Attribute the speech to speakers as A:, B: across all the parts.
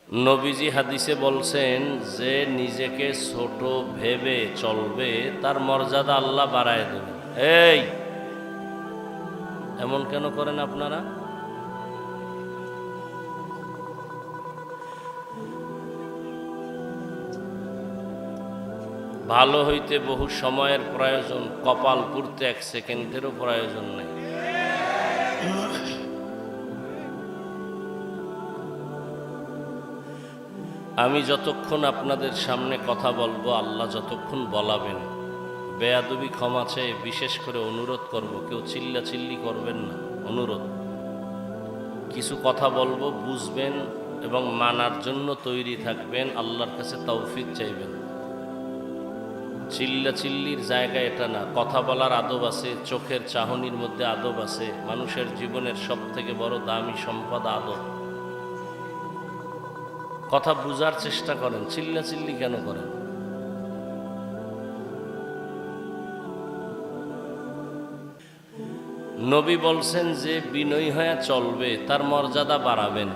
A: নবীজি হাদিসে বলছেন যে নিজেকে ছোট ভেবে চলবে তার মর্যাদা আল্লাহ বাড়ায় দেবেন। এই এমন কেন করেন আপনারা? ভালো হইতে বহু সময়ের প্রয়োজন, কপাল পুড়তে 1 সেকেন্ডেরও প্রয়োজন নেই। আমি যতক্ষণ আপনাদের সামনে কথা বলবো, আল্লাহ যতক্ষণ বলাবেন, বেয়াদবি ক্ষমা চেয়ে বিশেষ করে অনুরোধ করব, কেউ চিল্লাচিল্লি করবেন না। অনুরোধ, কিছু কথা বলবো বুঝবেন এবং মানার জন্য তৈরি থাকবেন, আল্লাহর কাছে তৌফিক চাইবেন। চিল্লাচিল্লির জায়গা এটা না। কথা বলার আদব আছে, চোখের চাহনির মধ্যে আদব আছে। মানুষের জীবনের সব থেকে বড় দামি সম্পদ আদব। কথা বুঝার চেষ্টা করেন, চিল্লাচিল্লি কেন করেন? নবী বলছেন যে বিনয়ী হয়ে চলবে তার মর্যাদা বাড়াবেন।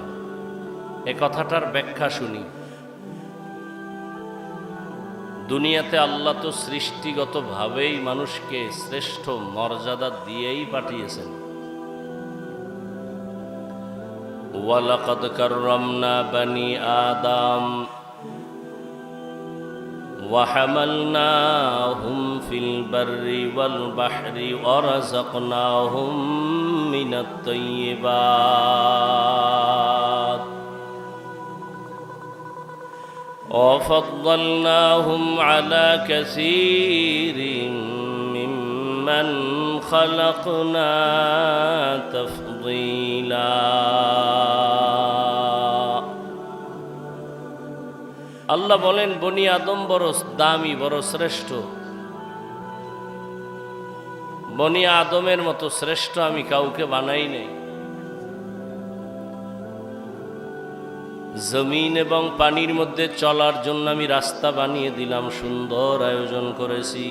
A: এ কথাটার ব্যাখ্যা শুনি। দুনিয়াতে আল্লাহ তো সৃষ্টিগতভাবেই মানুষকে শ্রেষ্ঠ মর্যাদা দিয়েই পাঠিয়েছেন। ওয়ালাকাদ কাররামনা বানি আদম ওয়া হামালনাহুম ফিল বাররি ওয়াল বাহরি ওয়া রাযাকনাহুম মিনাত তাইয়্যিবাত وفضلناهم على كثير ممن خلقنا تفضيلا। আল্লাহ বলেন বনি আদম বড় দামি, বড় শ্রেষ্ঠ। বনি আদমের মতো শ্রেষ্ঠ আমি কাউকে বানাই নাই। জমিন এবং পানির মধ্যে চলার জন্য আমি রাস্তা বানিয়ে দিলাম, সুন্দর আয়োজন করেছি।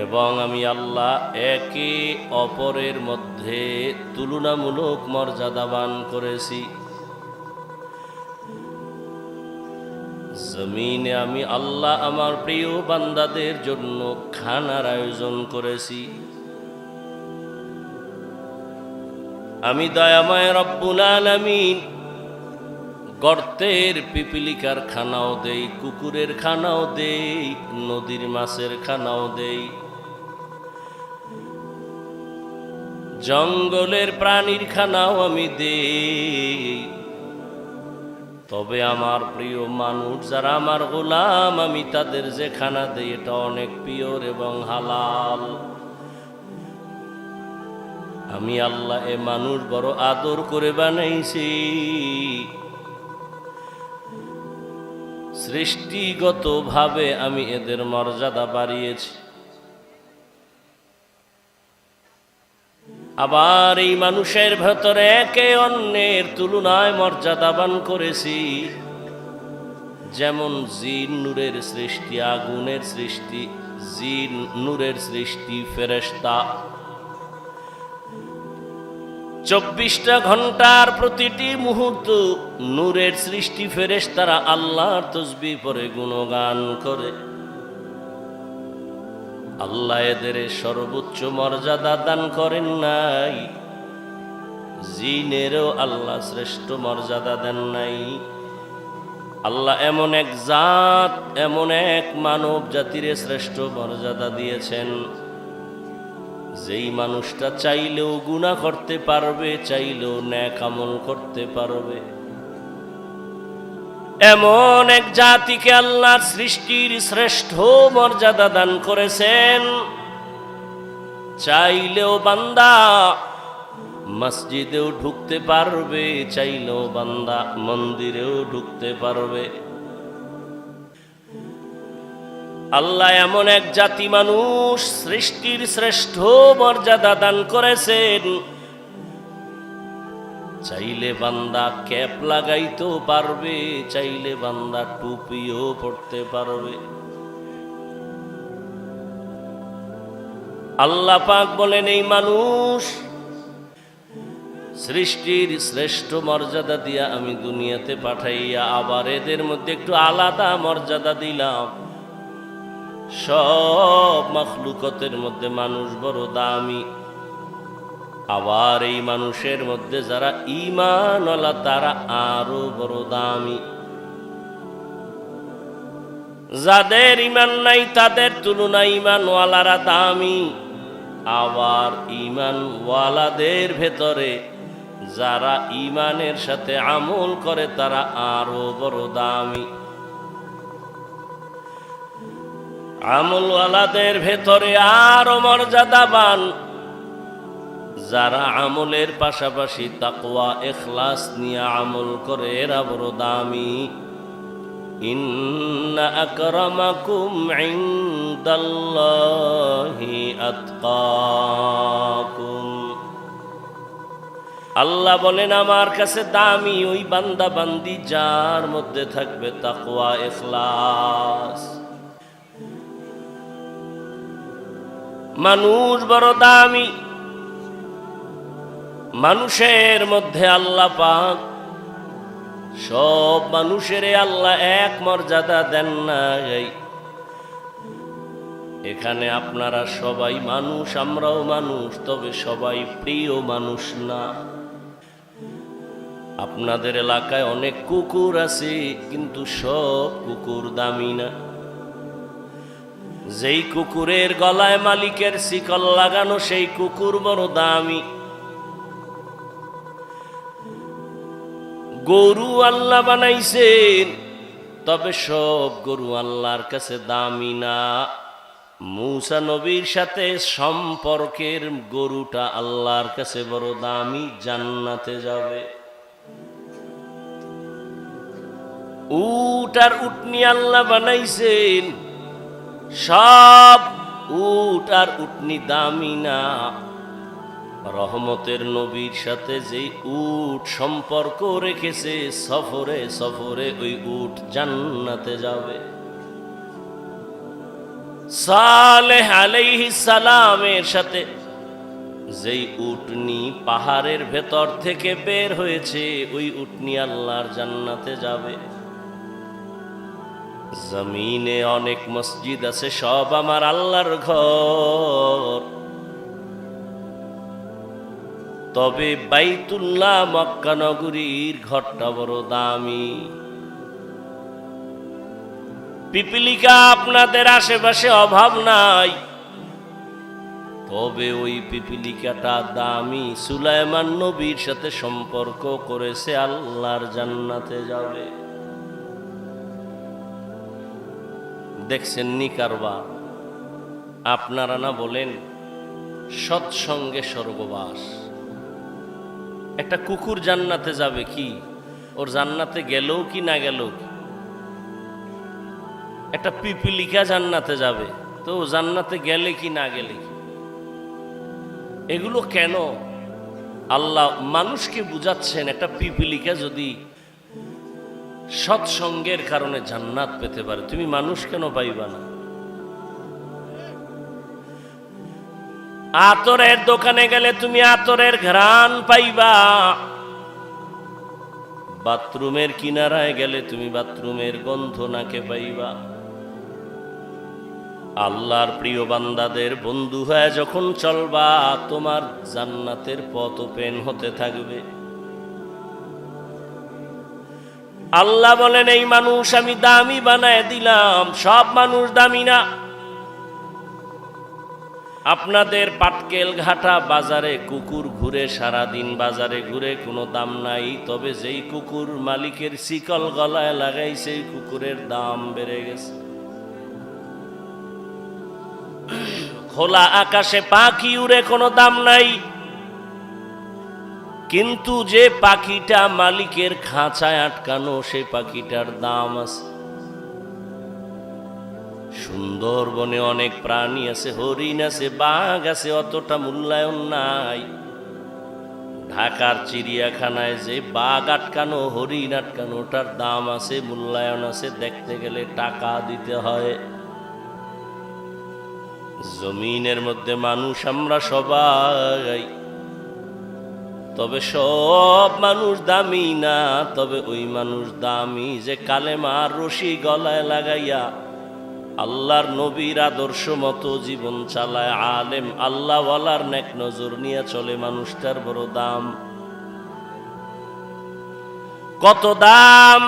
A: এবং আমি আল্লাহ একে অপরের মধ্যে তুলনামূলক মর্যাদাবান করেছি। জমিনে আমি আল্লাহ আমার প্রিয় বান্দাদের জন্য খানার আয়োজন করেছি। আমি দয়াময় রব্বুল আলামিন গর্তের পিপিলিকার খানাও দেই, কুকুরের খানাও দেই, নদীর মাছের খানাও দেই, জঙ্গলের প্রাণীর খানাও আমি দেই। তবে আমার প্রিয় মানুষ যারা আমার গোলাম, আমি তাদের যে খানা দেই এটা অনেক পিওর এবং হালাল। আমি আল্লাহ এ মানুষ বড় আদর করে বানাইছি। সৃষ্টিগতভাবে আমি এদের মর্যাদা বাড়িয়েছি। আবার এই মানুষের ভেতরে একে অন্যের তুলনায় মর্যাদাবান করেছি। যেমন জিন নূরের সৃষ্টি, আগুনের সৃষ্টি, জিন নূরের সৃষ্টি, ফেরেশতা 24টা ঘন্টার প্রতিটি মুহূর্ত নূরের সৃষ্টি। ফেরেশতারা আল্লাহর তাসবিহ পড়ে গুণগান করে। আল্লাহ এদের সর্বোচ্চ মর্যাদা দান করেন নাই। জিনেরও আল্লাহ শ্রেষ্ঠ মর্যাদা দেন নাই। আল্লাহ এমন এক জাত, এমন এক মানব জাতির শ্রেষ্ঠ মর্যাদা দিয়েছেন, যেই মানুষটা চাইলেও গুনাহ করতে পারবে, চাইলেও নেক আমল করতে পারবে। এমন এক জাতিকে আল্লাহর সৃষ্টির শ্রেষ্ঠ মর্যাদা দান করেছেন। চাইলেও বান্দা মসজিদেও ঢুকতে পারবে, চাইলেও বান্দা মন্দিরেও ঢুকতে পারবে। আল্লাহ এমন এক জাতি মানুষ সৃষ্টির শ্রেষ্ঠ মর্যাদা দান করেছেন। চাইলে বান্দা ক্যাপ লাগাইতেও পারবে, চাইলে বান্দা টুপিও পড়তে পারবে। আল্লাহ পাক বলেন এই মানুষ সৃষ্টির শ্রেষ্ঠ মর্যাদা দিয়া আমি দুনিয়াতে পাঠাইয়া আবার এদের মধ্যে একটু আলাদা মর্যাদা দিলাম। সব মাখলুকতের মধ্যে মানুষ বড় দামি, আবার এই মানুষের মধ্যে যারা ঈমানওয়ালা তারা আরো বড় দামি। যাদের ঈমান নাই তাদের তুলনায় ঈমানওয়ালারা দামি, আবার ঈমানওয়ালাদের ভেতরে যারা ঈমানের সাথে আমল করে তারা আরো বড় দামি। আমলওয়ালাদের ভেতরে আরো মর্যাদাবান যারা আমলের পাশাপাশি তাকওয়া ইখলাস নিয়ে আমল করে, এরা বড় দামি। ইন্না আকরামাকুম ইনদাল্লাহি আতকাকুম। আল্লাহ বলেন আমার কাছে দামি ওই বান্দা বান্দি যার মধ্যে থাকবে তাকওয়া ইখলাস। মানুষ বড় দামি, মানুষের মধ্যে আল্লাহ পাক সব মানুষের আল্লাহ এক মর্যাদা দেন নাই। এখানে আপনারা সবাই মানুষ, আমরাও মানুষ, তবে সবাই প্রিয় মানুষ না। আপনাদের এলাকায় অনেক কুকুর আছে, কিন্তু সব কুকুর দামি না। যেই কুকুরের গলায় মালিকের শিকল লাগানো সেই কুকুর বড় দামি। গরু আল্লাহ বানাইছেন, তবে সব গরু আল্লাহর কাছে দামি না। মূসা নবীর সাথে সম্পর্কের গরুটা আল্লাহর কাছে বড় দামি, জান্নাতে যাবে। উট আর উটনি আল্লাহ বানাইছেন, সব উট আর উটনি দামি না। রহমতের নবীর সাথে যে উট সম্পর্ক রেখেছে, সফরে সফরে ওই উট জান্নাতে যাবে। সালেহ আলাইহিস সালামের সাথে যেই উটনি পাহাড়ের ভেতর থেকে বের হয়েছে, ওই উটনি আল্লাহর জান্নাতে যাবে। জমিনে অনেক মসজিদ আছে, সব আমার আল্লাহর ঘর, তবে বাইতুল্লাহ মক্কা নগরীর ঘরটা বড় দামি। পিপিলিকা আপনাদের আশেপাশে অভাব নাই, তবে ওই পিপিলিকাটা দামি। সুলাইমান নবীর সাথে সম্পর্ক করেছে, আল্লাহর জান্নাতে যাবে। দেখছেন নি কারবার? আপনারা না বলেন সৎসঙ্গে স্বর্গবাস। একটা কুকুর জান্নাতে যাবে কি? ওর জান্নাতে গেলেও কি না গেলেও কি? একটা পিপিলিকা জান্নাতে যাবে, তো জান্নাতে গেলে কি না গেলে কি? এগুলো কেন? আল্লাহ মানুষকে বুঝাচ্ছেন, একটা পিপিলিকা যদি সৎসঙ্গের কারণে জান্নাত পেতে পারে, তুমি মানুষ কেন পাইবা না? আতরের দোকানে গেলে তুমি আতরের ঘ্রাণ পাইবা, বাথরুমের কিনারায় গেলে তুমি বাথরুমের গন্ধ নাকে পাইবা। আল্লাহর প্রিয় বান্দাদের বন্ধু হয়ে যখন চলবা, তোমার জান্নাতের পথ ওপেন হতে থাকবে। আল্লাহ বলেন এই মানুষ আমি দামি বানায় দিলাম। সব মানুষ দামি না। আপনাদের পাটকেল ঘাটা বাজারে কুকুর ঘুরে, সারাদিন বাজারে ঘুরে, কোনো দাম নাই, তবে যেই কুকুর মালিকের শিকল গলায় লাগাই সেই কুকুরের দাম বেড়ে গেছে। খোলা আকাশে পাখি উড়ে, কোনো দাম নাই, কিন্তু যে পাখিটা মালিকের খাঁচায় আটকানো সেই পাখিটার দাম আছে। সুন্দরবনে অনেক প্রাণী আছে, হরিণ আছে, বাঘ আছে, অতটা মূল্যায়ন নাই। ঢাকার চিড়িয়াখানায় যে বাঘ আটকানো, হরিণ আটকানো, ওটার দাম আছে, মূল্যায়ন আছে, দেখতে গেলে টাকা দিতে হয়। জমিনের মধ্যে মানুষ আমরা সবাই, তবে সব মানুষ দামি না, তবে ওই মানুষ দামি যে কালেমার রশি গলায় লাগাইয়া আল্লাহর নবীর আদর্শ মতো জীবন চালায়, আলেম আল্লাহওয়ালার নেক নজর নিয়ে চলে, মানুষটার বড় দাম। কত দাম?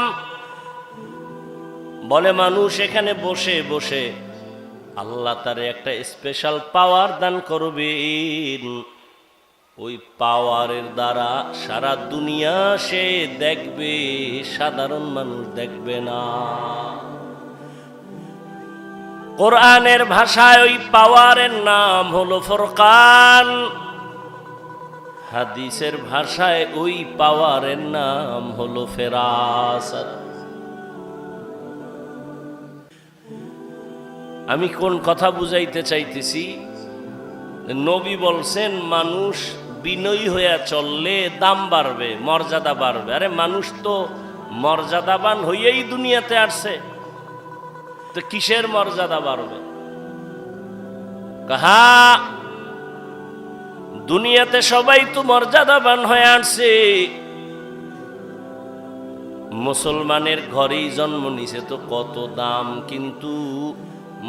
A: বলে মানুষ এখানে বসে বসে আল্লাহ তারে একটা স্পেশাল পাওয়ার দান করবেন, ওই পাওয়ারের দ্বারা সারা দুনিয়া সে দেখবে, সাধারণ মানুষ দেখবে না। কোরআনের ভাষায় ওই পাওয়ারের নাম হলো ফুরকান, হাদিসের ভাষায় ওই পাওয়ারের নাম হলো ফেরাসাত। আমি কোন কথা বুঝাইতে চাইতেছি? নবী বলছেন মানুষ বিনয়ী হইয়া চললে দাম বাড়বে, মর্যাদা বাড়বে। আরে মানুষ তো মর্যাদাবান হইয়াই দুনিয়াতে আসছে, তো কিসের মর্যাদা বাড়বে? কাহা দুনিয়াতে সবাই তো মর্যাদাবান হয়ে আসছে, মুসলমানের ঘরেই জন্ম নিছে তো কত দাম, কিন্তু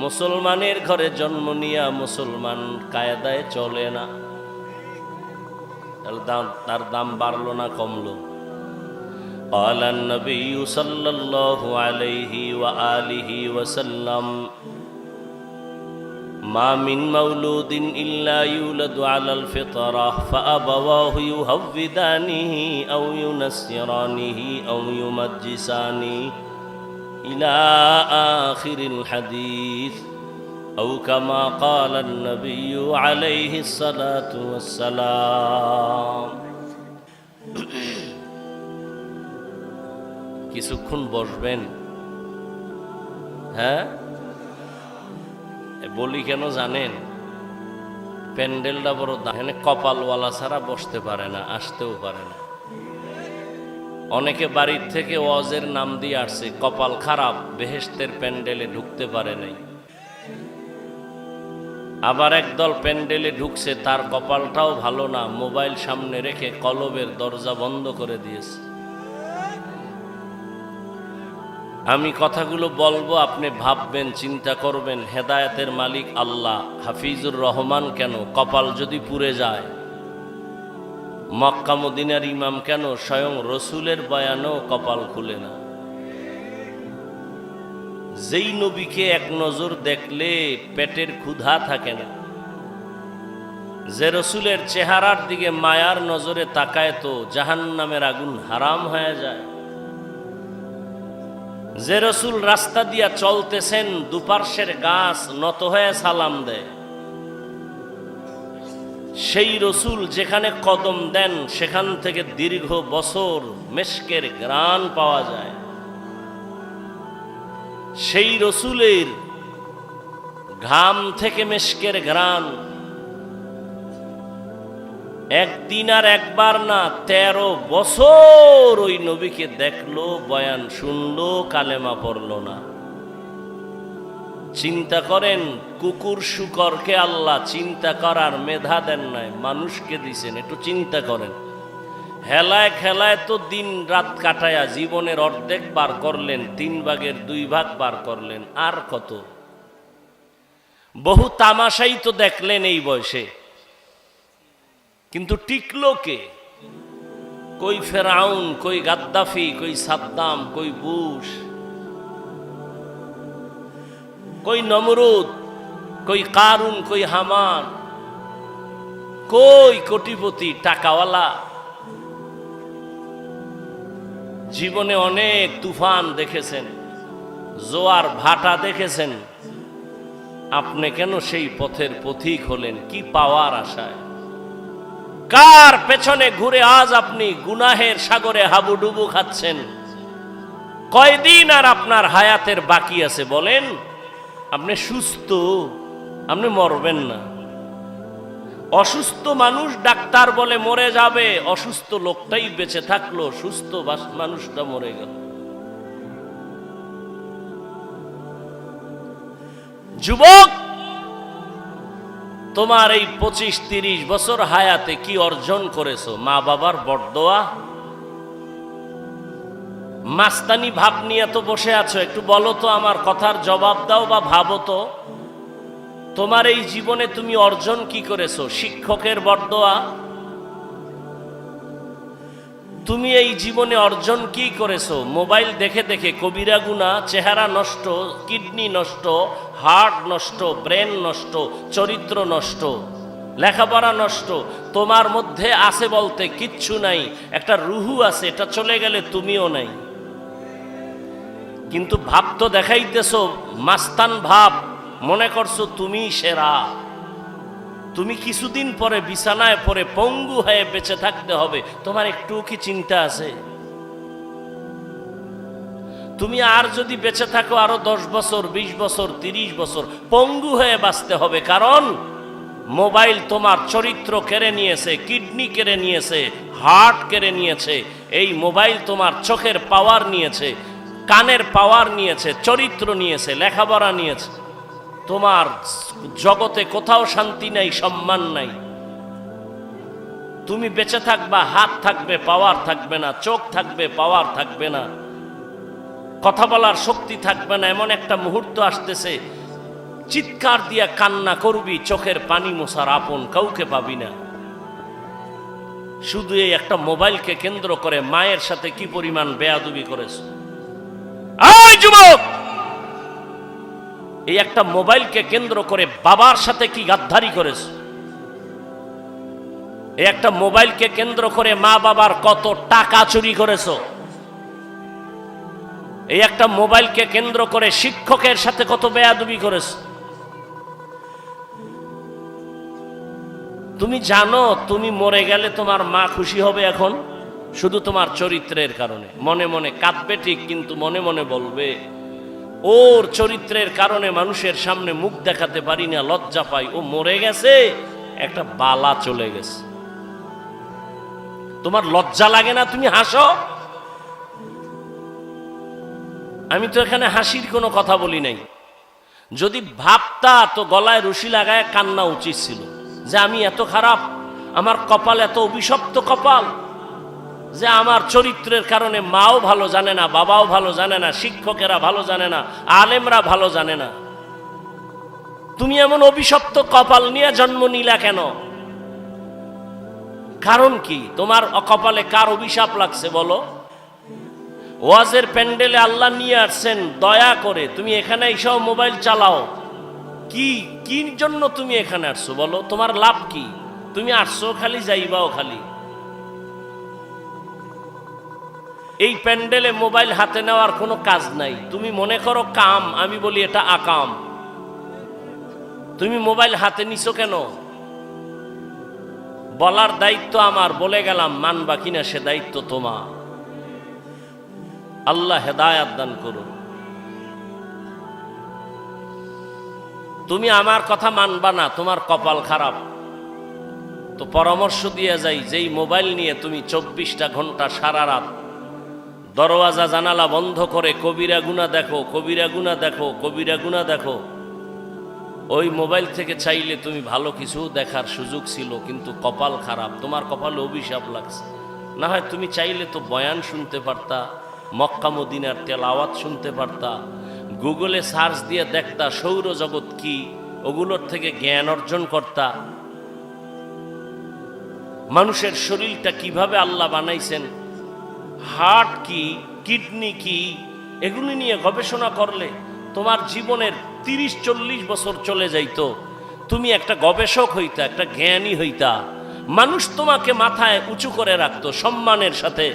A: মুসলমানের ঘরে জন্ম নিয়া মুসলমান কায়দায় চলে না, তার দাম বাড়লো না কমলো? قال النبي صلى الله عليه وآله وسلم ما من مولود إلا يولد على الفطرة فأبواه يهودانه أو ينصرانه أو يمجسانه إلى آخر الحديث أو كما قال النبي عليه الصلاة والسلام. কিছুক্ষণ বসবেন? হ্যাঁ, বলি কেন জানেন? প্যান্ডেলটা বড় দাম, এখানে কপালওয়ালা ছাড়া বসতে পারে না, আসতেও পারে না। অনেকে বাড়ির থেকে ওয়াজের নাম দিয়ে আসছে, কপাল খারাপ, বেহেশতের প্যান্ডেলে ঢুকতে পারে নাই। আবার একদল প্যান্ডেলে ঢুকছে, তার কপালটাও ভালো না, মোবাইল সামনে রেখে কলবের দরজা বন্ধ করে দিয়েছে। আমি কথাগুলো বলবো, আপনি ভাববেন, চিন্তা করবেন, হেদায়েতের মালিক আল্লাহ, হাফিজুর রহমান কেন? কপাল যদি পুড়ে যায়, মক্কা মদিনার ইমাম কেন? স্বয়ং রসুলের বয়ানেও কপাল খুলে না। যেই নবীকে এক নজর দেখলে পেটের ক্ষুধা থাকে না, যে রসুলের চেহারার দিকে মায়ার নজরে তাকায় তো জাহান্নামের আগুন হারাম হয়ে যায়, যে রসুল রাস্তা দিয়া চলতেছেন দুপার্শ্বের গাছ নত হয়ে সালাম দেয়, সেই রসুল যেখানে কদম দেন সেখান থেকে দীর্ঘ বছর মেশকের ঘ্রাণ পাওয়া যায়, সেই রসুলের ঘাম থেকে মেশকের ঘ্রাণ একদিন আর একবার না, 13 বছর ওই নবীকে দেখলো, বয়ান শুনলো, কালেমা পড়লো না। চিন্তা করেন, কুকুর শুকরকে আল্লাহ চিন্তা করার মেধা দেন নাই, মানুষকে দিছেন। একটু চিন্তা করেন, হেলায় খেলায় তো দিন রাত কাটায়া জীবনের অর্ধেক পার করলেন, 3 ভাগের 2 ভাগ পার করলেন, আর কত? বহু তামাশাই তো দেখলেন এই বয়সে, কিন্তু টিকলো কে? কই ফেরাউন, কই গাদ্দাফি, কই সাদ্দাম, কই বুশ, কই নমরুদ, কই কারুন, কই হামান, কই কোটিপতি টাকাওয়ালা? জীবনে অনেক তুফান দেখেছেন, জোয়ার ভাটা দেখেছেন, আপনি কেন সেই পথের পথিক হলেন? কি পাওয়ার আশায়? কার পেছনে ঘুরে আজ আপনি গুনাহের সাগরে হাবুডুবু খাচ্ছেন? কয়দিন আর আপনার হায়াতের বাকি আছে বলেন? আপনি সুস্থ, আপনি মরবেন না। অসুস্থ মানুষ ডাক্তার বলে মরে যাবে, অসুস্থ লোকটাই বেঁচে থাকলো, সুস্থ মানুষটা মরে গেল। যুবক, তোমার এই 25-30 বছর হায়াতে কি অর্জন করেছো? মা বাবার বরদোয়া? মাস্তানি ভাব নিয়ে তো বসে আছো, একটু বলো তো, আমার কথার জবাব দাও বা ভাবো তো, তোমার এই জীবনে তুমি অর্জন কি করেছো? শিক্ষকের বরদোয়া? তুমি এই জীবনে অর্জন কি করেছো? মোবাইল দেখে দেখে কবিরা গুনাহ, চেহারা নষ্ট, কিডনি নষ্ট, হার্ট নষ্ট, ব্রেন নষ্ট, চরিত্র নষ্ট, লেখাপড়া নষ্ট। তোমার মধ্যে আছে বলতে কিচ্ছু নাই, একটা রুহু আছে, এটা চলে গেলে তুমিও নাই। কিন্তু ভাব তো দেখাইতেছো মাস্তান ভাব, মনে করছো তুমি সেরা। তুমি কিছুদিন পরে বিছানায় পরে পঙ্গু হয়ে বেঁচে থাকতে হবে, তোমার একটু কি চিন্তা আছে? তুমি আর যদি বেঁচে থাকো আরো 10 বছর, 20 বছর, 30 বছর, পঙ্গু হয়ে বাঁচতে হবে। কারণ মোবাইল তোমার চরিত্র কেড়ে নিয়েছে, কিডনি কেড়ে নিয়েছে, হার্ট কেড়ে নিয়েছে। এই মোবাইল তোমার চোখের পাওয়ার নিয়েছে, কানের পাওয়ার নিয়েছে, চরিত্র নিয়েছে, লেখাপড়া নিয়েছে। তোমার জগতে কোথাও শান্তি নাই, সম্মান নাই। তুমি বেঁচে থাকবা, হাত থাকবে, পাওয়ার থাকবে না, চোখ থাকবে, পাওয়ার থাকবে না, কথা বলার শক্তি থাকবে না। এমন একটা মুহূর্ত আসতেছে, চিৎকার দিয়া কান্না করবি, চোখের পানি মোছার আপন কাউকে পাবি না। শুধু এই একটা মোবাইলকে কেন্দ্র করে মায়ের সাথে কি পরিমাণ বেয়াদবি করেছ। এই যুবক, এই একটা মোবাইলকে কেন্দ্র করে বাবার সাথে কি গাদ্দারি করেছ। এই একটা মোবাইলকে কেন্দ্র করে মা বাবার কত টাকা চুরি করেছ। এই একটা মোবাইলকে কেন্দ্র করে শিক্ষকের সাথে কত বেয়াদবি করেছ। তুমি জানো তুমি মরে গেলে তোমার মা খুশি হবে এখন শুধু তোমার চরিত্রের কারণে। মনে মনে কাঁদবে ঠিক, কিন্তু মনে মনে বলবে ওর চরিত্রের কারণে মানুষের সামনে মুখ দেখাতে পারি না, লজ্জা পাই, ও মরে গেছে, একটা বালা চলে গেছে। তোমার লজ্জা লাগে না? তুমি হাসো। আমি তো এখানে হাসির কোনো কথা বলি নাই। যদি ভাবতা তো গলায় রশি লাগায় কান্না উচিত ছিল যে আমি এত খারাপ, আমার কপাল এত অভিশপ্ত কপাল যে আমার চরিত্রের কারণে মাও ভালো জানে না, বাবাও ভালো জানে না, শিক্ষকেরা ভালো জানে না, আলেমরা ভালো জানে না। তুমি এমন অভিশপ্ত কপাল নিয়ে জন্ম নিলা কেন? কারণ কি? তোমার কপালে কার অভিশাপ লাগছে বলো? ওয়াজের প্যান্ডেলে আল্লাহ নিয়ে আসছেন দয়া করে, তুমি এখানে এইসব মোবাইল চালাও। কি কি জন্য তুমি এখানে আসছো বলো? তোমার লাভ কি? তুমি আসছো খালি, যাইবাও খালি। এই প্যান্ডেলে মোবাইল হাতে নেওয়ার কোনো কাজ নাই। তুমি মনে করো কাম, আমি বলি এটা আকাম। তুমি মোবাইল হাতে নিছো কেন? বলার দায়িত্ব আমার, বলে গেলাম, মানবা কিনা সে দায়িত্ব তোমার। আল্লাহ হেদায়াত দান করুন। তুমি আমার কথা মানবা না, তোমার কপাল খারাপ। তো পরামর্শ দিয়ে যাই, যেই মোবাইল নিয়ে তুমি 24টা ঘন্টা সারা রাত দরওয়াজা জানালা বন্ধ করে কবিরা গুনাহ দেখো, কবিরা গুনাহ দেখো, কবিরা গুনাহ দেখো, ওই মোবাইল থেকে চাইলে তুমি ভালো কিছু দেখার সুযোগ ছিল, কিন্তু কপাল খারাপ, তোমার কপালে অভিশাপ লাগছে। না হয় তুমি চাইলে তো বয়ান শুনতে পারতা, মক্কা মদিনার তেলাওয়াত শুনতে পারতা, গুগলে সার্চ দিয়ে দেখতা সৌরজগৎ কি, ওগুলোর থেকে জ্ঞান অর্জন করতা, মানুষের শরীরটা কিভাবে আল্লাহ বানাইছেন, হার্ট কি, কিডনি কি, এগুলি নিয়ে গবেষণা করলে তোমার জীবনের 30-40 বছর চলে যাইতো। তুমি একটা গবেষক হইতা, একটা জ্ঞানী হইতা, মানুষ তোমাকে মাথায় উঁচু করে রাখতো সম্মানের সাথে।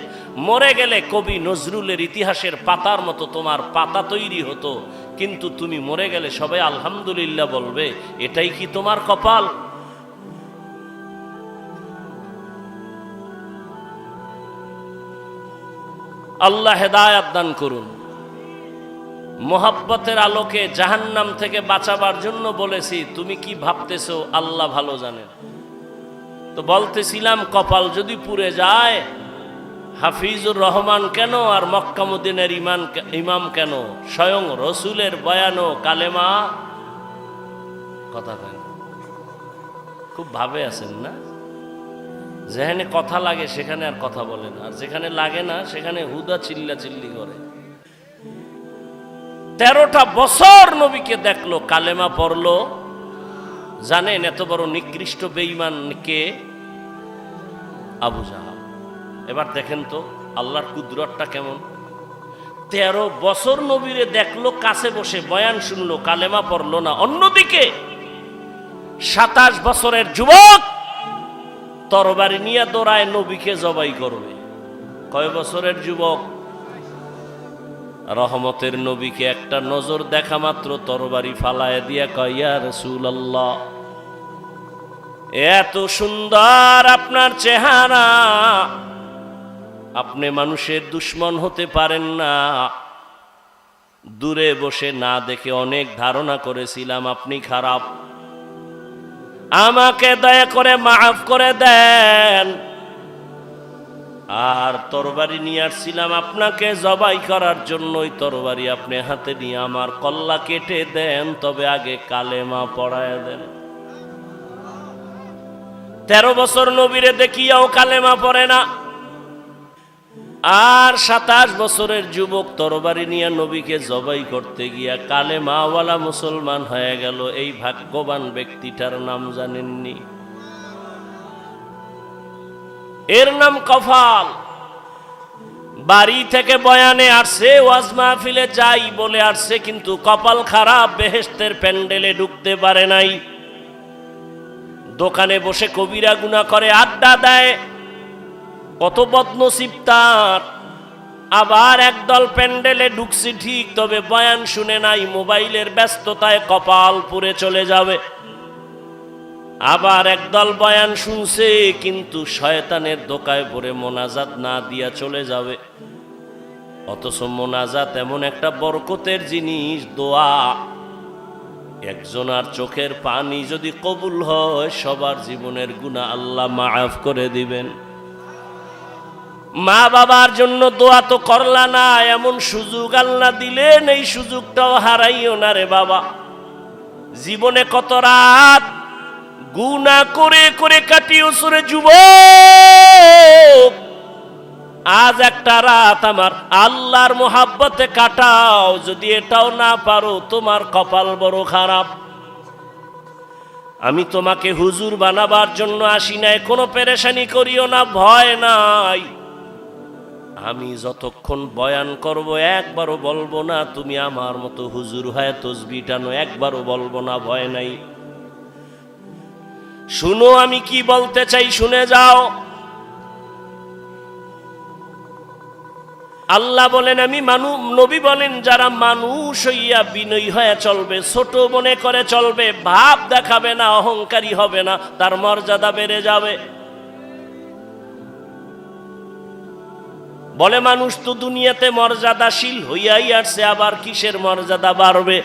A: মরে গেলে কবি নজরুলের ইতিহাসের পাতার মতো তোমার পাতা তৈরি হতো, কিন্তু তুমি মরে গেলে সবাই আলহামদুলিল্লাহ বলবে। এটাই কি তোমার কপাল? আল্লাহ হেদায়াত দান করুন। মোহাব্বতের আলোকে জাহান্নাম থেকে বাঁচাবার জন্য বলেছি, তুমি কি ভাবতেছো আল্লাহ ভালো জানেন। তো বলতেছিলাম কপাল যদি পুড়ে যায়, হাফিজুর রহমান কেন আর মক্কা মদিনার ইমাম কেন, স্বয়ং রসুলের বয়ানো কালেমা কথা কেন। খুব ভাবে আছেন না? যেখানে কথা লাগে সেখানে আর কথা বলে না, আর যেখানে লাগে না সেখানে হুদা চিল্লা চিল্লি করে। 13টা বছর নবীকে দেখলো, কালেমা পড়লো। জানেন এত বড় নিকৃষ্ট বেঈমান কে? আবু জাহাল। এবার দেখেন তো আল্লাহর কুদরতটা কেমন। 13 বছর নবীরে দেখলো, কাছে বসে বয়ান শুনলো, কালেমা পড়লো না। অন্যদিকে 27 বছরের যুবক তরবারি নিয়ে দৌড়ায় নবীকে জবাই করবে। কয় বছরের যুবক? রহমতের নবীকে একটা নজর দেখা মাত্র তরবারি ফালায় দিয়া কয়, ইয়া রাসূলুল্লাহ, এত সুন্দর আপনার চেহারা, আপনি মানুষের দুশ্মন হতে পারেন না। দূরে বসে না দেখে অনেক ধারণা করেছিলাম আপনি খারাপ, আমাকে দয়া করে মাফ করে দেন। আর তরবারি নিয়ে আসছিলাম আপনাকে জবাই করার জন্য, ওই তরবারি আপনি হাতে নিয়ে আমার কল্লা কেটে দেন, তবে আগে কালেমা পড়ায় দেন। 13 বছর নবীরে দেখিয়াও কালেমা পড়ে না। আর 27 বছরের যুবক তরবারি নিয়ে নবীকে জবাই করতে গিয়া কালেমাওয়ালা মুসলমান হয়ে গেল। এই ভাগ্যবান ব্যক্তিটার নাম জানেননি? এর নাম কফাল। বাড়ি থেকে বয়ানে আসছে, ওয়াজ মাহফিলে যাই বলে আসছে, কিন্তু কপাল খারাপ, বেহেশতের প্যান্ডেলে ঢুকতে পারে নাই। দোকানে বসে কবিরা গুনাহ করে আড্ডা দেয়, কত বদনসিব তার। আবার একদল প্যান্ডেলে ঢুকছে ঠিক, তবে বয়ান শুনে নাই, মোবাইলের ব্যস্ততায় কপাল পুড়ে চলে যাবে। আবার একদল বয়ান শুনছে, কিন্তু শয়তানের ধোঁকায় পড়ে মোনাজাত না দিয়া চলে যাবে। অথচ মোনাজাত এমন একটা বরকতের জিনিস, দোয়া। একজনার চোখের পানি যদি কবুল হয়, সবার জীবনের গুনাহ আল্লাহ মাফ করে দিবেন। মা বাবার জন্য দোয়া তো করলা না, এমন সুযোগ আল্লাহ দিলেন, এই সুযোগটাও হারাইও না রে বাবা। জীবনে কত রাত গুনাহ করে করে কাটিয়েছো রে যুবক, আজ একটা রাত আমার আল্লাহর মোহাব্বতে কাটাও। যদি এটাও না পারো, তোমার কপাল বড় খারাপ। আমি তোমাকে হুজুর বানাবার জন্য আসি নাই, কোনো পেরেশানি করিও না, ভয় নাই। আমি যতক্ষণ বয়ান করব একবারও বলবো না তুমি আমার মতো হুজুর হয়ে তসবিহ টানো, একবারও বলবো না, ভয় নাই। শুনো আমি কি বলতে চাই, শুনে যাও। আল্লাহ বলেন, আমি নবী বলেন, যারা মানুষ হইয়া বিনয়ী হয়ে চলবে, ছোট মনে করে চলবে, ভাব দেখাবে না, অহংকারী হবে না, তার মর্যাদা বেড়ে যাবে। বলে মানুষ তো দুনিয়াতে মর্যাদাশীল হইয়াই আসছে, আবার কিসের মর্যাদা বাড়বে?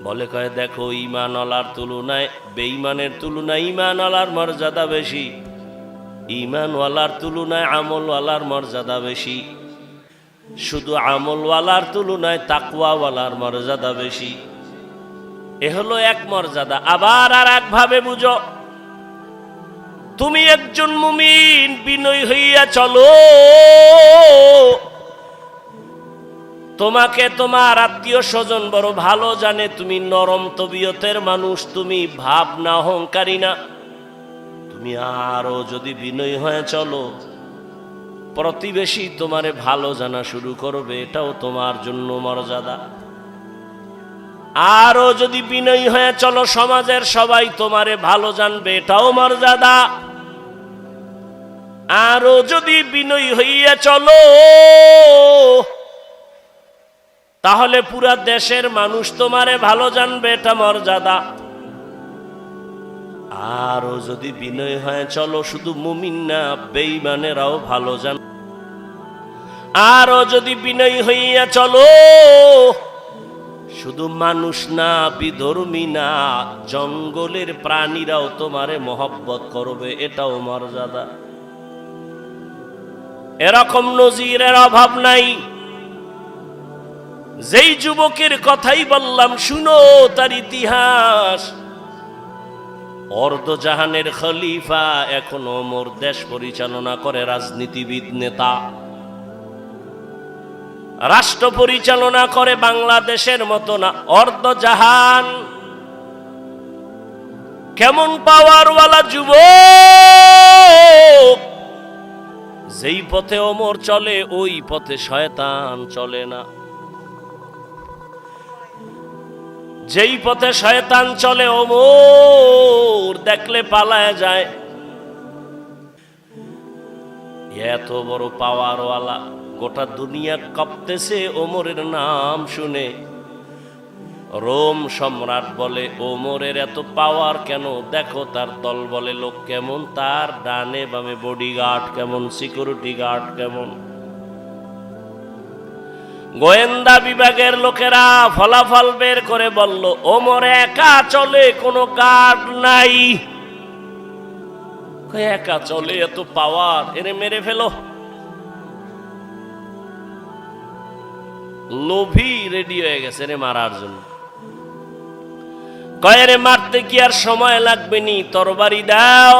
A: বলে কয় দেখো, ঈমানওয়ালার তুলনায় বেঈমানের তুলনায় ঈমানওয়ালার মর্যাদা বেশি, ঈমানওয়ালার তুলনায় আমলওয়ালার মর্যাদা বেশি, শুধু আমলওয়ালার তুলনায় তাকওয়াওয়ালার মর্যাদা বেশি। এ হলো এক মর্যাদা। আবার আর একভাবে বুঝো, তুমি একজন মুমিন বিনয়ী হইয়া চলো, তোমাকে তোমার আত্মীয় স্বজন বড় ভালো জানে, তুমি নরম তবিয়তের মানুষ, তুমি ভাব না, অহংকারী না। তুমি আরো যদি বিনয়ী হয়ে চলো, প্রতিবেশী তোমারে ভালো জানা শুরু করবে, এটাও তোমার জন্য মর্যাদা। আরো যদি বিনয়ী হয়ে চলো, সমাজের সবাই তোমারে ভালো জানবে, এটাও মর্যাদা। আরো যদি বিনয়ী হইয়া চলো, তাহলে পুরা দেশের মানুষ তোমারে ভালো জানবে, এটা মর্যাদা। আরো যদি বিনয় হয়ে চলো, শুধু মুমিন না, বেঈমানেরাও ভালো জান। আরো যদি বিনয়ী হইয়া চলো, শুধু মানুষ না, বিধর্মী না, জঙ্গলের প্রাণীরাও তোমারে মহব্বত করবে, এটাও মর্যাদা। এরকম নজিরের অভাব নাই। যেই যুবকের কথাই বললাম, শুনো তার ইতিহাস। অর্ধজাহানের খলিফা, এখন ওমর দেশ পরিচালনা করে, রাজনীতিবিদ, নেতা, রাষ্ট্র পরিচালনা করে, বাংলাদেশের মতো না, অর্ধজাহান। কেমন পাওয়ারওয়ালা যুবক! যেই পথে ওমর চলে ওই পথে শয়তান চলে না। যেই পথে শয়তান চলে ওমর দেখলে পালায় যায়। এত বড় পাওয়ারওয়ালা, গোটা দুনিয়া কাঁপতেছে ওমরের নাম শুনে। রোম সম্রাট বলে ওমরের এত পাওয়ার কেন? দেখো তার দল বলে লোক কেমন, তার ডানে বামে বডিগার্ড কেমন, সিকিউরিটি গার্ড কেমন। গোয়েন্দা বিভাগের লোকেরা ফলাফল বের করে বলল ওমর একা চলে, কোনো গার্ড নাই। একা চলে, এত পাওয়ার, এরে মেরে ফেলো। লোভী রেডি হয়ে গেছে রে মারার জন্য। কয়েরে মারতে কি আর সময় লাগবে নি, তরবারি দাও।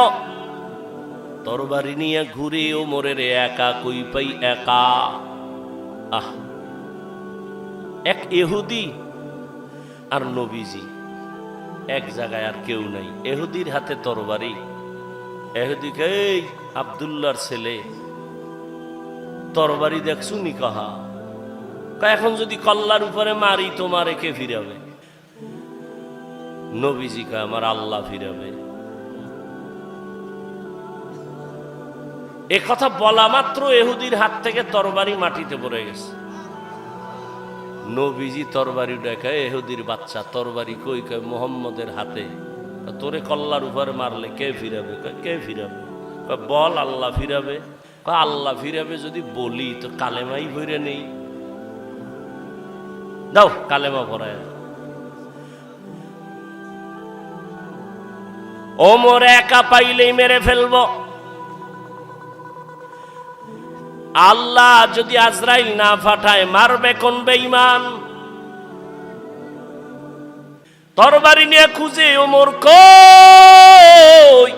A: তরবারি নিয়ে ঘুরে ওমরের একা কই পাই, একা। আহ, এক ইহুদি আর নবীজি এক জায়গায়, আর কেউ নাই। ইহুদির হাতে তরবারি। ইহুদিকে, এই আব্দুল্লাহর ছেলে, তরবারি দেখছু নি? কাহা এখন যদি কল্লার উপরে মারি তোমারে কে ফিরাবে? নবীজি কা আমার আল্লাহ ফিরাবে। এ কথা বলা মাত্র ইহুদির হাত থেকে তরবারি মাটিতে পড়ে গেছে। নবীজি তরবারি দেখায়, ইহুদির বাচ্চা তরবারি কই? কয় মুহাম্মদের হাতে। তোরে কল্লার উপরে মারলে কে ফিরাবে? কে ফিরাবে? বল আল্লাহ ফিরাবে। আল্লাহ ফিরাবে যদি বলি তো কালেমাই ভরে নেই। দাও কালেমা পড়ায়। ওমর একা পাইলেই মেরে ফেলব। আল্লাহ যদি আজরাইল না পাঠায় মারবে কোন বেঈমান? তরবারি নিয়ে খুঁজে ওমর কই।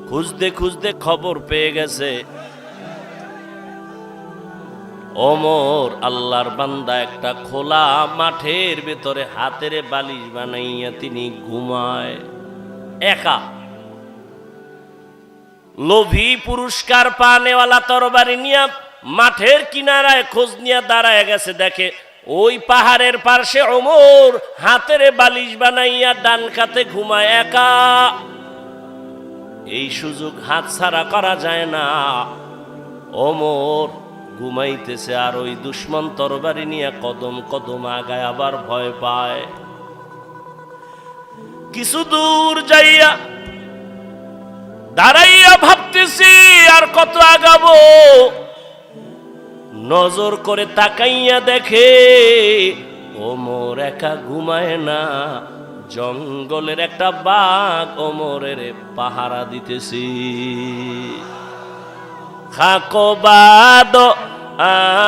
A: খুঁজতে খুঁজতে খবর পেয়ে গেছে ওমর আল্লাহর বান্দা একটা খোলা মাঠের ভেতরে হাতের বালিশ বানাইয়া তিনি ঘুমায় একা। লোভী পুরস্কার পানেওয়ালা তরবারি নিয়ে মাঠের কিনারায় খোঁজ নিয়ে দাঁড়ায় গেছে, দেখে ওই পাহাড়ের পাশে ওমর হাতের বালিশ বানাইয়া ডান কাতে ঘুমায় একা। এই সুযোগ হাতছাড়া করা যায় না। ওমর ঘুমাইতেছে আর ওই দুশ্মন তরবারি নিয়ে কদম কদম আগায়, আবার ভয় পায়। কিছু দূর যাইয়া দাঁড়াইয়া ভাবতেছি আর কত আগাবো। নজর করে তাকাইয়া দেখে ওমর একা ঘুমায় না, জঙ্গলের একটা বাঘ ওমরের পাহারা দিতেছি। খাকবাদ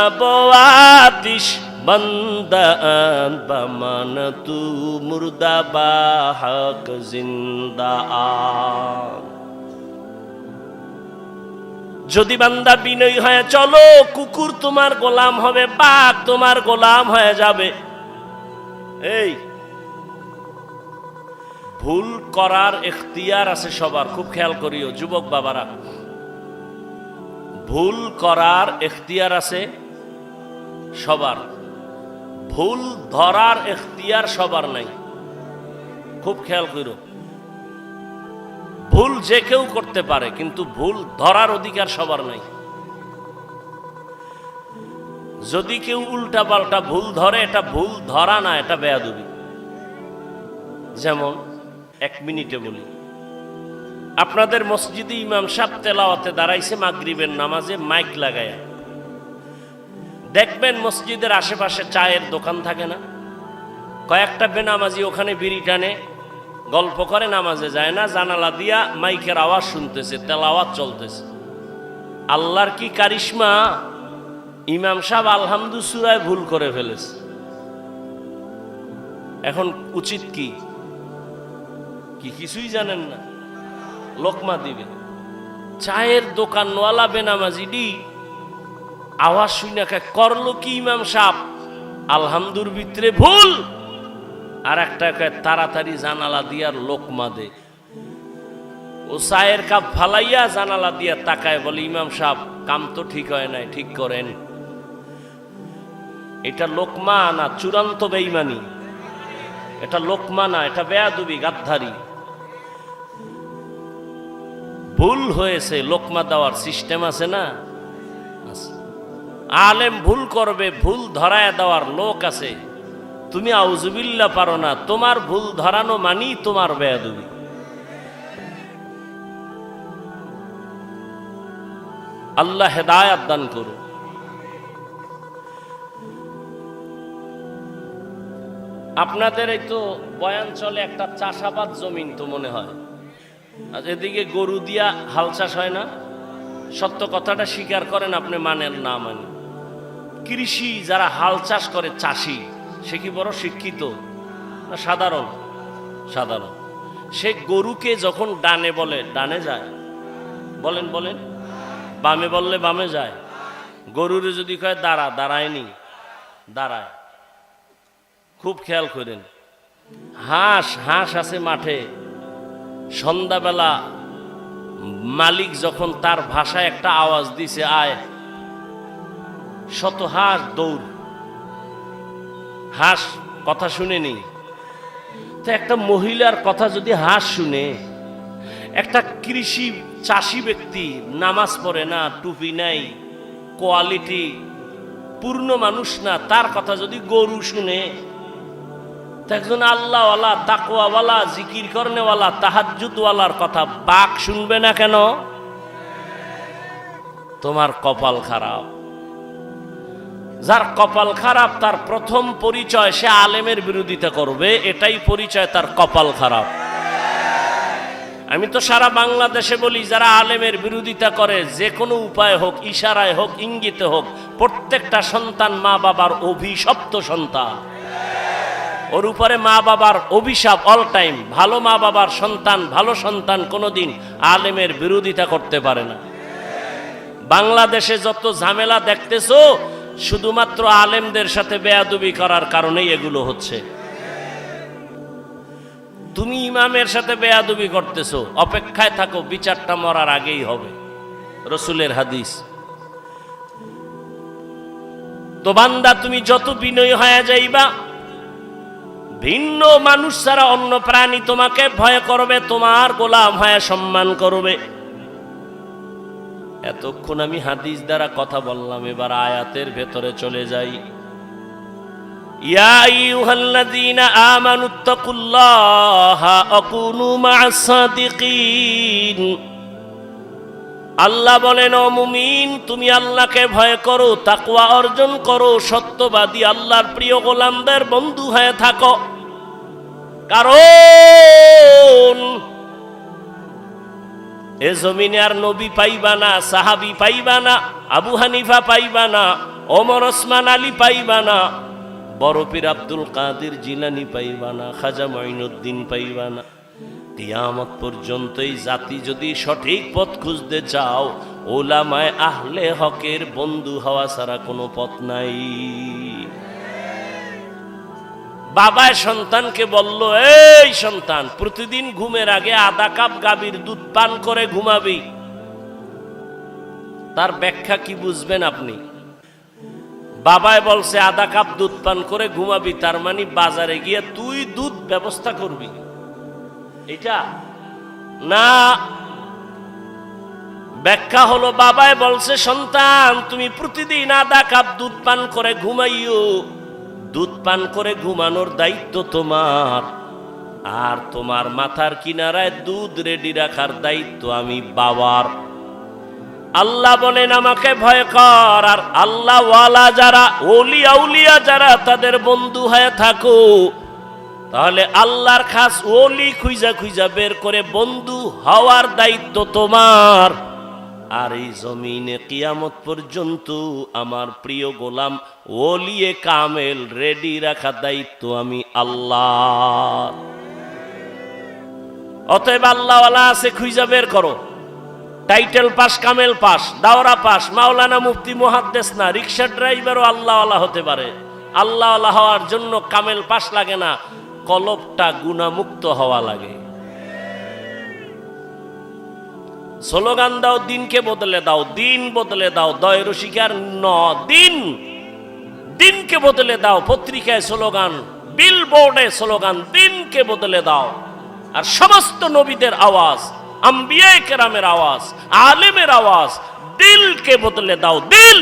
A: আবওয়াতিশ বন্দান বামান তু মুর্দা বাহক জিন্দা। যদি বান্দা বিনয়ী হয়ে চলো, কুকুর তোমার গোলাম হবে, বাঘ তোমার গোলাম হয়ে যাবে। এই ভুল করার এখতিয়ার আছে সবার, খুব খেয়াল করিও যুবক বাবারা। ভুল করার এখতিয়ার আছে সবার, ভুল ধরার এখতিয়ার সবার নাই। খুব খেয়াল করো, ভুল যে কেউ করতে পারে কিন্তু ভুল ধরার অধিকার সবার নাই। যদি কেউ উল্টা পাল্টা ভুল ধরে, এটা ভুল ধরা না, এটা বেয়াদবি। যেমন এক মিনিটে বলি, আপনাদের মসজিদে ইমাম সাহেব তেলাওয়াতে দাঁড়াইছে মাগরিবের নামাজে মাইক লাগায়া। দেখবেন মসজিদের আশেপাশে চায়ের দোকান থাকে না, কয়েকটা বেনামাজি ওখানে বিড়ি টানে, গল্প করে, নামাজে যায় না, জানালা দিয়া মাইকের আওয়াজ শুনতেছে, তেলাওয়াত চলতেছে। আল্লাহর কি কারিশমা! ইমাম সাহেব আলহামদু সূরায় ভুল করে ফেলেছে। এখন উচিত কি কি কিছুই জানেন না? লোকমা দিবে। চায়ের দোকানওয়ালা বেনামাজিডি আওয়াজ শুনে করলো কি ইমাম সাহেব, আলহামদুর ভিতরে ভুল, আর একটা তাড়াতাড়ি জানালা দিয়ার লোকমা দে। ও চায়ের কাপ ফালাইয়া জানালা দিয়া তাকায়, বলে ইমাম সাহেব কাম তো ঠিক হয় নাই, ঠিক করেন। এটা লোকমা না চূড়ান্ত বেঈমানি? এটা লোকমা না, এটা বেয়াদবি, গাদ্দারি। ভুল হয়েছে, লোকমা দেওয়ার সিস্টেম আছে না? আলেম ভুল করবে, ভুল ধরায় দেওয়ার লোক আছে। তুমি আউযুবিল্লাহ পারো না, তোমার ভুল ধরানো মানি তোমার বেয়াদবি। আল্লাহ হেদায়াত দান করুন। আপনাদের এই তো বয়ান চলে একটা চাষাবাদ জমিন তো মনে হয়, আর এদিকে গরু দিয়া হাল চাষ হয় না? সত্য কথাটা স্বীকার করেন, আপনি মানেন না মানেন। কৃষি যারা হাল চাষ করে, চাষি, সে কি বড় শিক্ষিত না সাধারণ? সাধারণ। সে গরুকে যখন ডানে বলে ডানে যায়, বলেন বলেন, বামে বললে বামে যায়। গরুরে যদি কয় দাঁড়া, দাঁড়ায়নি, দাঁড়ায়। খুব খেয়াল করেন। হাঁস হাঁস আছে মাঠে, সন্ধ্যাবেলা মালিক যখন তার ভাষায় একটা আওয়াজ দিছে আয়, শত হাঁস দৌড়। হাঁস কথা শুনেনি তো, একটা মহিলার কথা যদি হাঁস শুনে, একটা কৃষি চাষি ব্যক্তি নামাজ পড়ে না, টুপি নাই, কোয়ালিটি পূর্ণ মানুষ না, তার কথা যদি গরু শুনে, একজন আল্লাহওয়ালা, তাকওয়াওয়ালা, জিকির করনেওয়ালা, তাহাজ্জুদওয়ালার কথা বাঘ শুনবে না কেন? তোমার কপাল খারাপ। যার কপাল খারাপ তার প্রথম পরিচয় সে আলেমের বিরোধিতা করবে, এটাই পরিচয় তার কপাল খারাপ। আমি তো সারা বাংলাদেশে বলি, যারা আলেমের বিরোধিতা করে, যে কোনো উপায় হোক, ইশারায় হোক, ইঙ্গিতে হোক, প্রত্যেকটা সন্তান মা বাবার অভিশপ্ত সন্তান। ওর উপরে মা বাবার অভিশাপ অল টাইম। ভালো মা বাবার সন্তান, ভালো সন্তান কোনোদিন আলেমের বিরোধিতা করতে পারে না। বাংলাদেশে যত ঝামেলা দেখতেছো, শুধুমাত্র আলেমদের সাথে বেয়াদবি করার কারণেই এগুলো হচ্ছে। তুমি ইমামের সাথে বেয়াদবি করতেছো, অপেক্ষায় থাকো, বিচারটা মরার আগেই হবে, রসুলের হাদিস। তো বান্দা, তুমি যত বিনয়ী হয়ে যাইবা, ভিন্ন মানুষ ছাড়া অন্য প্রাণী তোমাকে ভয় করবে, তোমার গোলাম হয়ে সম্মান করবে। এতক্ষণ আমি হাদিস দ্বারা কথা বললাম, এবার আয়াতের ভেতরে চলে যাই। ইয়া আইয়ুহাল্লাযীনা আমানুত্তাকুল্লাহা ওয়া কুনু মা'আস সাদিকিন। আল্লাহ বলেন, ও মুমিন, তুমি আল্লাহকে ভয় করো, তাকওয়া অর্জন করো, সত্যবাদী আল্লাহর প্রিয় গোলামদের বন্ধু হয়ে থাকো। কারণ এ জমিনে আর নবী পাইবা না, সাহাবী পাইবা না, আবু হানিফা পাইবা না, ওমর ওসমান আলী পাইবা না, বড় পীর আব্দুল কাদের জিলানী পাইবা না, খাজা মঈনুদ্দিন পাইবা না। কিয়ামত পর্যন্ত এই জাতি যদি সঠিক পথ খুঁজতে চাও, উলামায়ে আহলে হকের বন্ধু হওয়া ছাড়া কোনো পথ নাই। বাবায় সন্তানকে বলল, এই সন্তান, প্রতিদিন ঘুমের আগে আধা কাপ গাভীর দুধ পান করে ঘুমাবি। তার ব্যাখ্যা কি বুঝবেন আপনি? বাবায় বলছে আধা কাপ দুধ পান করে ঘুমাবি, তার মানে বাজারে গিয়ে তুই দুধ ব্যবস্থা করবি, এটা না। ব্যাখ্যা হলো, বাবায় বলছে সন্তান, তুমি প্রতিদিন আধা কাপ দুধ পান করে ঘুমাইও। দুধ পান করে ঘুমানোর দায়িত্ব তোমার, আর তোমার মাথার কিনারায় দুধ রেডি রাখার দায়িত্ব আমি বাবার। আল্লাহ বলেন, আমাকে ভয় কর, আর আল্লাহ ওয়ালা যারা, ওলিয়া উলিয়া যারা, তাদের বন্ধু হয়ে থাকো। তাহলে আল্লাহর খাস ওলি খুঁজা খুঁজা বের করে বন্ধু হওয়ার দায়িত্ব তোমার। আর এই জমিনে কিয়ামত পর্যন্ত আমার প্রিয় গোলাম ওলিয়ে কামেল রেডি রাখা দায়িত্ব আমি আল্লাহ। অতএব আল্লাহওয়ালা আছে খুঁজা বের করো। টাইটেল পাস, কামেল পাস, দাওরা পাস, মাওলানা, মুফতি, মুহাদ্দিস না, রিকশা ড্রাইভারও আল্লাহওয়ালা হতে পারে। আল্লাহওয়ালা হওয়ার জন্য কামেল পাস লাগে না, কলবটা গুনাহমুক্ত হওয়া লাগে। স্লোগান দাও, দিনকে বদলে দাও, দিন বদলে দাও, দয় রসিকার দিন, দিনকে বদলে দাও। পত্রিকায় স্লোগান, বিলবোর্ডে স্লোগান, দিনকে বদলে দাও। আর সমস্ত নবীদের আওয়াজ, আম্বিয়ায়ে কেরামের আওয়াজ, আলেমের আওয়াজ, দিলকে বদলে দাও। দিল,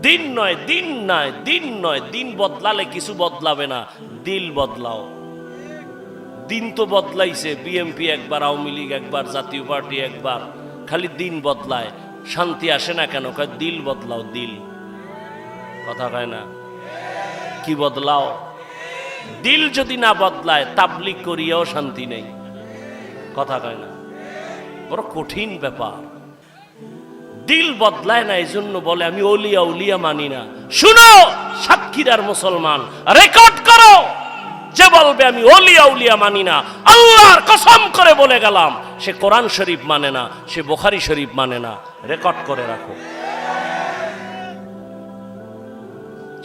A: দিন নয়, দিন নয়, দিন নয়। দিন বদলালে কিছু বদলাবে না, দিল বদলাও। দিন তো বদলাইছে, বিএনপি একবার, আওয়ামী লীগ একবার, জাতীয় পার্টি একবার, খালি দিন বদলায়, শান্তি আসে না কেন? কয় দিল বদলাও, দিল। কথা কয় না? কি বদলাও? দিল যদি না বদলায়, তাবলীগ করিয়াও শান্তি নেই। কথা কয় না? বড় কঠিন ব্যাপার। দিল বদলায় না, এই জন্য বলে আমি ওলিয়া উলিয়া মানি না। শুনো সাতক্ষীরার মুসলমান, রেকর্ড করো, যে বলবে আমি ওলিয়া উলিয়া মানি না, আল্লাহর কসম করে বলে গেলাম, সে কোরআন শরীফ মানে না, সে বুখারী শরীফ মানে না। রেকর্ড করে রাখো।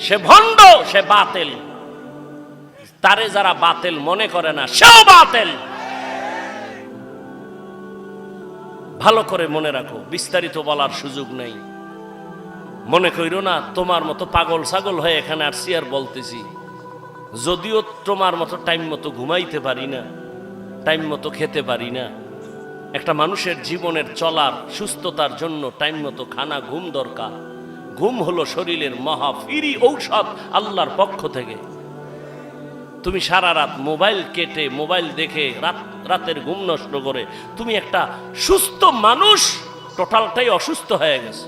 A: সে ভণ্ড, সে বাতিল। তারে যারা বাতিল মনে করে না, সেও বাতিল। ভালো করে মনে রাখো, বিস্তারিত বলার সুযোগ নেই। মনে কইরো না তোমার মতো পাগল ছাগল হয়ে এখানে আসছি আর বলতেছি। যদিও তোমার মতো টাইম মতো ঘুমাইতে পারি না, টাইম মতো খেতে পারি না। একটা মানুষের জীবনের চলার সুস্থতার জন্য টাইম মতো খানা, ঘুম দরকার। ঘুম হলো শরীরের মহা ফ্রি ঔষধ আল্লাহর পক্ষ থেকে। তুমি সারা রাত মোবাইল কেটে, মোবাইল দেখে রাতের ঘুম নষ্ট করে তুমি একটা সুস্থ মানুষ, টোটালটাই অসুস্থ হয়ে গেছে।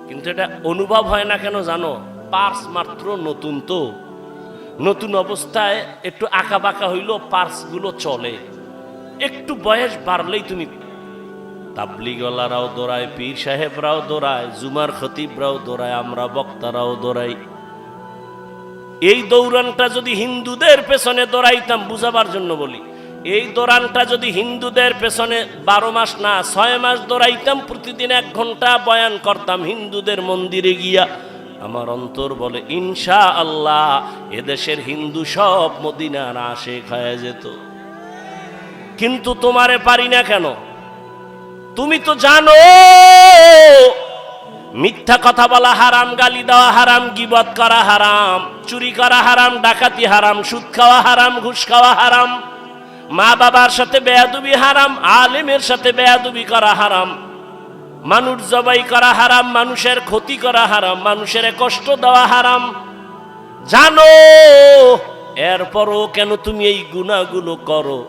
A: কিন্তু এটা অনুভব হয় না কেন জানো? পার্স মাত্র নতুন, তো নতুন অবস্থায় একটু আঁকা বাঁকা হইলো পার্সগুলো চলে। একটু বয়স বাড়লেই তুমি, তাবলীগওয়ালারাও দৌড়ায়, পীর সাহেবরাও দৌড়ায়, জুমার খতিবরাও দৌড়ায়, আমরা বক্তারাও দৌড়াই। এই দৌড়ানটা যদি হিন্দুদের পেছনে দৌড়াইতাম, বুঝাবার জন্য বলি, এই দৌড়ানটা যদি হিন্দুদের পেছনে 12 মাস না 6 মাস দৌড়াইতাম, প্রতিদিন 1 ঘন্টা বয়ান করতাম হিন্দুদের মন্দিরে গিয়া, আমার অন্তর বলে ইনশাআল্লাহ এদেশের হিন্দু সব মদিনার আশিক হয়ে যেত। কিন্তু তোমারে পারি না কেন? তুমি তো জানো মিথ্যা কথা বলা হারাম, গালি দেওয়া হারাম, গীবত করা হারাম, চুরি করা হারাম, ডাকাতি হারাম, সুদ খাওয়া হারাম, ঘুষ খাওয়া হারাম, মা বাবার সাথে বেয়াদবি হারাম, আলেমের সাথে বেয়াদবি করা হারাম, মানুষ জবাই করা হারাম, মানুষের ক্ষতি করা হারাম, মানুষের কষ্ট দেওয়া হারাম। জানো, এরপরও কেন তুমি এই গুনাহগুলো করো?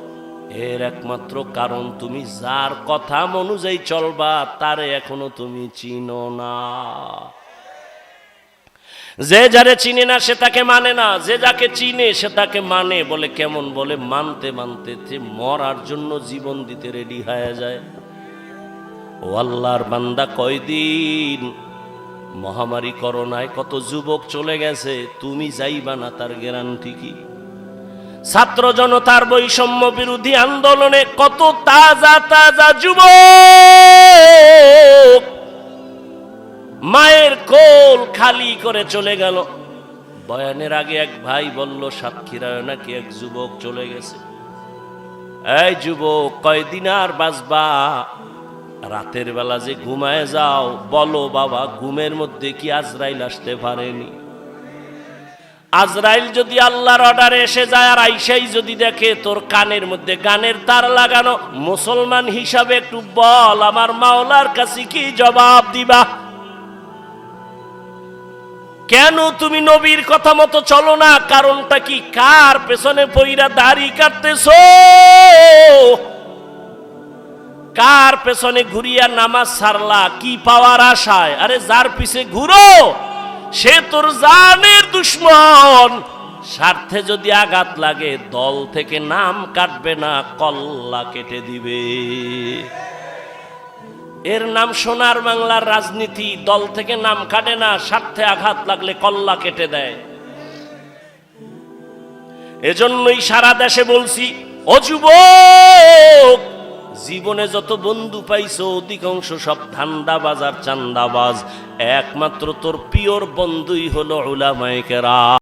A: এর একমাত্র কারণ তুমি যার কথা অনুযায়ী চলবা তারে এখনো তুমি চিনো না। যে যারে চিনে না সে তাকে মানে না, যে যাকে চিনে সে তাকে মানে। বলে কেমন? বলে মানতে মানতে মরার জন্য জীবন দিতে রেডি হয়ে যায়। ও আল্লাহর বান্দা, কয়দিন মহামারী করোনায় কত যুবক চলে গেছে, তুমি যাইবা না তার গ্যারান্টি কি? ছাত্র জনতার বৈষম্য বিরোধী আন্দোলনে কত তাজা তাজা যুবক মায়ের কোল খালি করে চলে গেল। বয়ানের আগে এক ভাই বলল সাতক্ষীরায় নাকি এক যুবক চলে গেছে। এই যুবক, কয়দিন আর বাঁচবা? রাতের বেলা যে ঘুমায় যাও, বলো বাবা, ঘুমের মধ্যে কি আজরাইল আসতে পারেনি? আজরাইল যদি আল্লাহর অর্ডারে এসে যায় আর আইসাই যদি দেখে তোর কানের মধ্যে গানের তার লাগানো, মুসলমান হিসাবে একটু বল, আমার মাওলার কাছে কি জবাব দিবা? কেন তুমি নবীর কথা মতো চলো না? কারণটা কি? কার পেছনে পইরা দাড়ি কাটতেছো? কার পেছনে ঘুরিয়া নামাজ ছাড়লা? কি পাওয়ার আশায়? আরে যার পিছে ঘুরো সে তোর জানের দুশ্মন। স্বার্থে যদি আঘাত লাগে দল থেকে নাম কাটবে না, কল্লা কেটে দিবে। এর নাম সোনার বাংলার রাজনীতি। দল থেকে নাম কাটে না, স্বার্থে আঘাত লাগলে কল্লা কেটে দেয়। এজন্যই সারা দেশে বলছি, ও যুবক, জীবনে যত বন্ধু পাইছো অধিকাংশ সব ধান্দাবাজ আর চান্দাবাজ, একমাত্র তোর পিওর বন্ধুই হলো উলামায়ে কেরাম।